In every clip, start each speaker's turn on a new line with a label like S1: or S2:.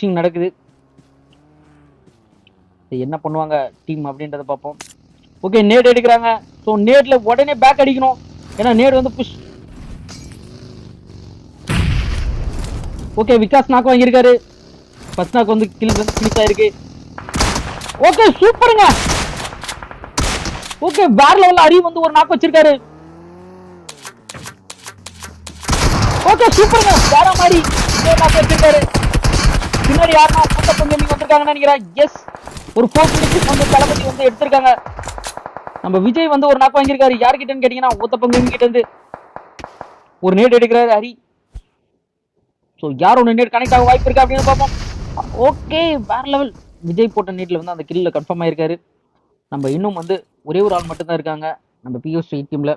S1: Pushing நடக்குது. என்ன பண்ணுவாங்க டீம் அப்படின்றத பார்ப்போம். ஓகே, நேட் எடுக்கிறாங்க. ஸோ நேட்ல உடனே பேக் அடிக்கணும், ஏன்னா நேட் வந்து புஷ். ஓகே, விகாஸ் நாக்கு வாங்கியிருக்காரு. ஃபர்ஸ்ட் நாக்கு வந்து கில் வந்து ஃபினிஷ் ஆயிருக்கு. ஓகே, சூப்பருங்க. ஓகே, வேற லெவல்ல அரி வந்து ஒரு நாக்கு வச்சிருக்காரு. ஓகே, சூப்பருங்க. வேற மாதிரி இன்னொரு நாக்கு வச்சிருக்காரு. பின்னாடி யாருன்னா ஊத்தப்பம் கேமிங் வந்திருக்காங்கன்னு நினைக்கிறேன். எஸ், ஒரு 4 மினிட்ஸ் வந்து தளபதி வந்து எடுத்திருக்காங்க. நம்ம விஜய் வந்து ஒரு நாக்கு வாங்கியிருக்காரு. யார்கிட்டன்னு கேட்டீங்கன்னா ஊத்தப்பம் கேமிங் கிட்ட இருந்து ஒரு நேட் எடுக்கிறாரு ஹரி. ஸோ யார் ஒன்று நேட் கனெக்ட் ஆக வாய்ப்பு இருக்கு அப்படின்னு பார்ப்போம். ஓகே, வேற லெவல். விஜய் போட்ட நேட்ல வந்து அந்த கில்ல கன்ஃபார்ம் ஆயிருக்காரு. நம்ம இன்னும் வந்து ஒரே ஒரு ஆள் மட்டும் தான் இருக்காங்க நம்ம பிஎஸ் டீம்ல.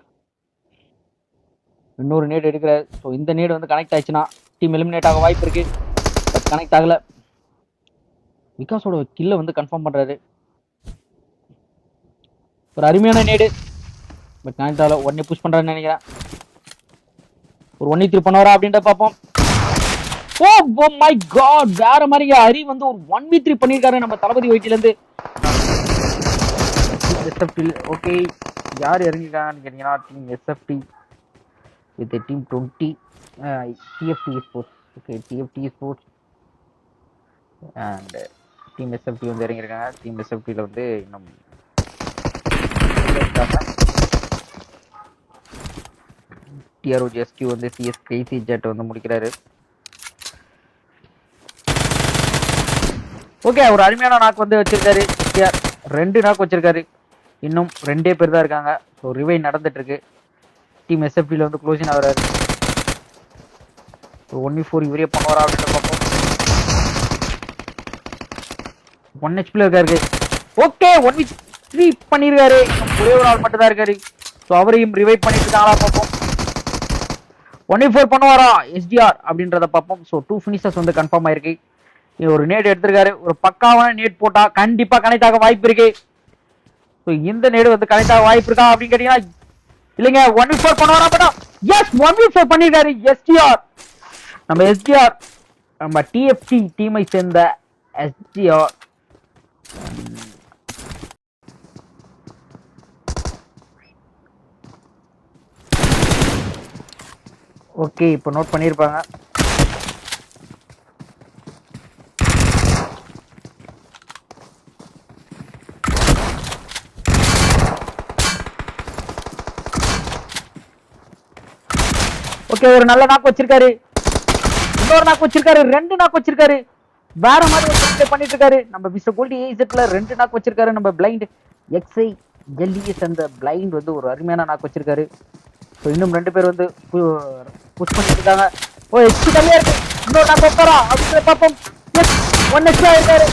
S1: இன்னொரு நேட் எடுக்கிறாரு. ஸோ இந்த நேட் வந்து கனெக்ட் ஆயிடுச்சுன்னா டீம் எலிமினேட் ஆக வாய்ப்பு இருக்கு. பட் கனெக்ட் ஆகல. விகாஸோட கில்ல வந்து கன்ஃபார்ம் பண்றாரு. ஒரு அருமையான நேடு, பட் கனெக்ட் ஆகல. உடனே புஷ் பண்றாருன்னு நினைக்கிறேன். ஒரு 1v3 பண்ணுவாரா அப்படின்ற பார்ப்போம். ஓ மை காட், வேற மாதிரி ஹரி வந்து ஒரு 1v3 பண்ணியிருக்காரு நம்ம தளபதி வெயிட்டில இருந்து. ஓகே, யார் இறங்கிருக்காங்கன்னு கேட்டீங்கன்னா team sft with team 20 TFT sports. Okay, TFT sports and team sft வந்து இறங்கியிருக்காங்க. டீம் எஸ்எஃப்டியில் வந்து இன்னும் டிஆர்ஓஜிஎஸ்கியூ வந்து சிஎஸ் கேசி ஜெட் வந்து முடிக்கிறாரு. ஓகே, ஒரு அருமையான நாக்கு வந்து வச்சிருக்காரு. 2 நாக்கு வச்சிருக்காரு. இன்னும் 2 பேர் தான் இருக்காங்க. ஸோ ரிவை நடந்துட்டு இருக்கு. டீம் எஸ்எஃப்டியில் வந்து க்ளோசிங் ஆகிறாரு. 1v4 இவரே பண்ணுவாரா அப்படின்னு பார்ப்போம். 1 HP இருக்காரு. ஓகே, 1v3 பண்ணிருக்காரு. ஒரே ஒரு ஆள் மட்டும் தான் இருக்காரு. ஸோ அவரையும் ரிவைவ் பண்ணிட்டு இருக்காங்களா பார்ப்போம். 1v4 பண்ணுவாரா எஸ்டிஆர் அப்படின்றத பார்ப்போம். ஸோ 2 ஃபினிஷர்ஸ் வந்து கன்ஃபார்ம் ஆயிருக்கு. ஒரு நேட் எடுத்திருக்காரு. ஒரு பக்காவான நேட் போட்டா கண்டிப்பா கனெக்ட் ஆக வாய்ப்பு இருக்கு. ஸோ இந்த நேடு வந்து கனெக்ட் ஆக வாய்ப்பு இருக்கா அப்படின்னு கேட்டீங்கன்னா இல்லைங்க. 1v4 பண்ணுவாரா பட்டா? எஸ், 1v4 பண்ணிருக்காரு எஸ்டிஆர். நம்ம எஸ்டிஆர் நம்ம டிஎஃப்டி டீமை சேர்ந்த எஸ்டிஆர். ஓகே, இப்போ நோட் பண்ணியிருப்பாங்க. ஓகே, ஒரு நல்ல நாக்கு வச்சிருக்காரு. இன்னொரு நாக்கு வச்சிருக்காரு. 2 நாக்கு வச்சிருக்காரு. வேற மாதிரி ஒரு பிளே பண்ணிட்டு இருக்காரு. நம்ம மிஸ்டர் கோல்டி ஏசெட்ல 2 நாக்கு வச்சிருக்காரு. நம்ம பிளைண்ட் எக்ஸ்ஐ எல்இஎஸ் அந்த பிளைண்ட் வந்து ஒரு அருமையான நாக்கு வச்சிருக்காரு. ஸோ இன்னும் 2 பேர் வந்து புஷ் பண்ணிட்டு இருக்காங்க. ஓ, எக்ஸ்பி கம்மியா இருக்கு. இன்னொரு நாக்கு வைப்பாரா அப்படின்னு பார்ப்போம். 1 எக்ஸ்ட்ரா இருக்காரு.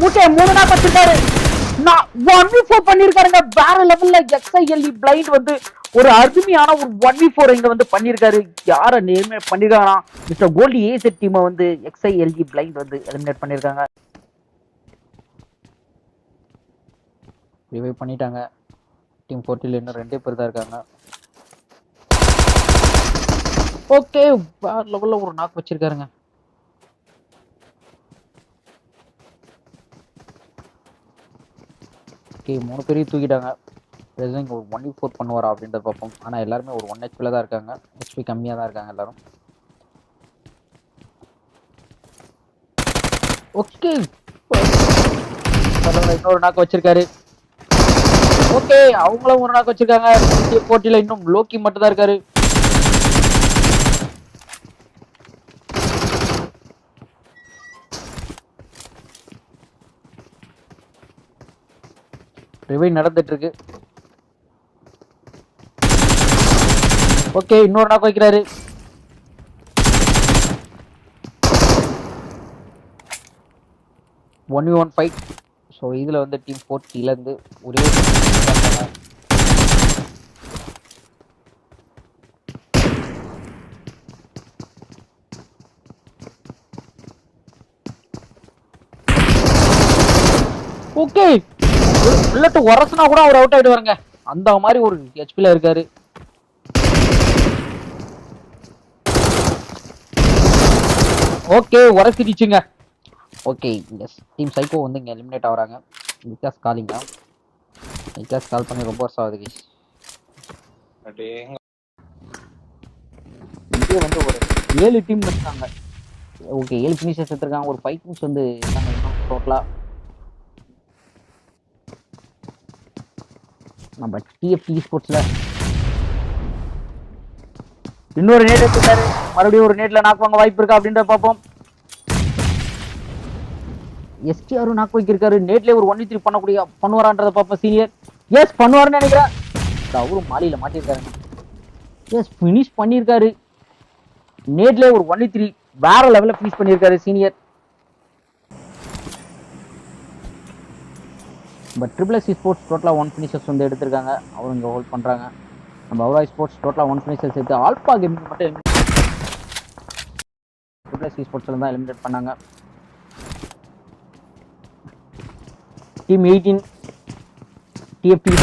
S1: மூட்டை 3 நாக்கு வச்சிருக்காரு. 1v4 பண்ணிருக்காருங்க. வேற லெவல்ல எக்ஸ்ஐஎல்இ பிளைண்ட் வந்து ஒரு அருமையான ஒரு 1v4 இங்க வந்து பண்ணிருக்காரு. யார எலிமினேட் பண்ணிருக்காங்கன்னா மிஸ்டர் கோல்டி ஏசெட் டீமை வந்து எக்ஸ்ஐஎல்இ பிளைண்ட் வந்து எலிமினேட் பண்ணிருக்காங்க. ரிவைவ் பண்ணிட்டாங்க. டீம் 40ல இன்னும் 2 பேர் தான் இருக்காங்க. ஓகே, வேற லெவல்ல ஒரு நாக் வச்சிருக்காருங்க. ஓகே, 3 பேரையும் தூக்கிட்டாங்க. இங்க ஒரு 1v4 பண்ணுவாரா அப்படின்றத பார்ப்போம். ஆனால் எல்லாருமே ஒரு 1 HP தான் இருக்காங்க. HP கம்மியாக தான் இருக்காங்க எல்லாரும். ஓகே, இன்னொரு நாக்கு வச்சிருக்காரு. ஓகே, அவங்களும் ஒரு நாக்கு வச்சிருக்காங்க. போட்டியில இன்னும் லோக்கி மட்டும் தான் இருக்காரு. ரிவை நடந்துட்டு இருக்கு. ஓகே, இன்னொரு நாக்கு வைக்கிறாரு. One we 1 fight. ஸோ இதில் வந்து டீம் 40ல இருந்து ஒரே ஓகே, புல்லட் உரசுனா கூட அவர் அவுட் ஆயிடுவாருங்க. அந்த மாதிரி ஒரு ஹெச்பில இருக்காரு. ஓகே உரசிடுச்சுங்க. ஓகே இந்த டீம் சைக்கோ வந்து இங்க எலிமினேட் ஆகுறாங்க. விகாஸ் காலிங்க. விகாஸ் கால் பண்ணி ரொம்ப வருஷம் ஆகுது கைஸ். இங்கே வந்து ஒரு 7 டீம் இருக்காங்க. ஓகே 7 ஃபினிஷர்ஸ் எடுத்துருக்காங்க. ஒரு 5 டீம்ஸ் வந்து டோட்டலா நம்ம டிஎஃப்டி ஸ்போர்ட்ஸ்ல இன்னொரு நேட் எடுத்துட்டாரு. மறுபடியும் ஒரு நேட்ல நாக் வாங்க வாய்ப்பு இருக்கா அப்படின்றத பார்ப்போம். எஸ்டிஆரும் நாக் வைக்கிருக்காரு. நேட்லேயே ஒரு 1v3 பண்ணுவாரான்றத பார்ப்போம். சீனியர் எஸ் பண்ணுவாருன்னு நினைக்கிறேன். அவரும் மாலியில மாட்டிருக்காரு. எஸ் ஃபினிஷ் பண்ணியிருக்காரு. நேட்லேயே ஒரு 1v3 வேற லெவலில் ஃபினிஷ் பண்ணியிருக்காரு சீனியர். நம்ம ட்ரிபிள் எஸ் ஸ்போர்ட்ஸ் டோட்டலாக 1 ஃபினிஷர்ஸ் வந்து எடுத்திருக்காங்க. அவங்க இங்கே ஹோல்ட் பண்ணுறாங்க. நம்ம அவுரா ஸ்போர்ட்ஸ் டோட்டலாக 1 ஃபினிஷர்ஸ் எடுத்து ஆல்பா கேமிங் மட்டும் ட்ரிபிள் எஸ் ஸ்போர்ட்ஸ்ல தான் எலிமினேட் பண்ணாங்க. டீம் 18 டிஎஃப்டி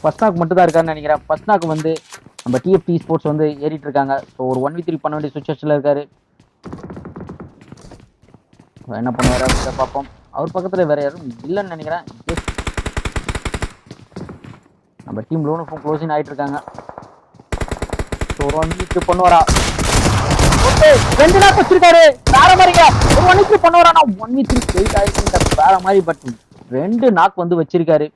S1: ஃபர்ஸ்ட் நாக் மட்டும் தான் இருக்காருன்னு நினைக்கிறேன். ஃபர்ஸ்ட் நாக் வந்து நம்ம டிஎஃப்டி ஸ்போர்ட்ஸ் வந்து ஏறிட்டு இருக்காங்க. ஸோ ஒரு 1v3 பண்ண வேண்டிய சுச்சுவேஷன்ல இருக்காரு. என்ன பண்ணுவாரு அப்படின்ற பார்ப்போம். அவர் பக்கத்துல வேற யாரும் இல்லைன்னு நினைக்கிறேன். நம்ம டீம் லோனுக்கும் க்ளோசிங் ஆயிட்டு இருக்காங்க. ஸோ ஒரு 1v3 பண்ணுவாரா? ஓகே 2 நாக் வச்சிருக்காரு. வேற மாதிரிங்க ஒரு 1v3 பண்ணுவாரா? 1v3 வெயிட் ஆயிருக்கு வேற மாதிரி. பட் 2 நாக் வந்து வச்சிருக்காரு.